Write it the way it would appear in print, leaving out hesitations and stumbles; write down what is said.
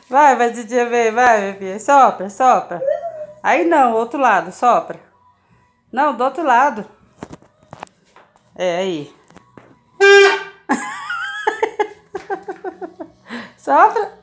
Vai, Didi, ver, vai, minha filha. Sopra, sopra. Aí não, outro lado, sopra. Não, do outro lado. É, aí. Sopra.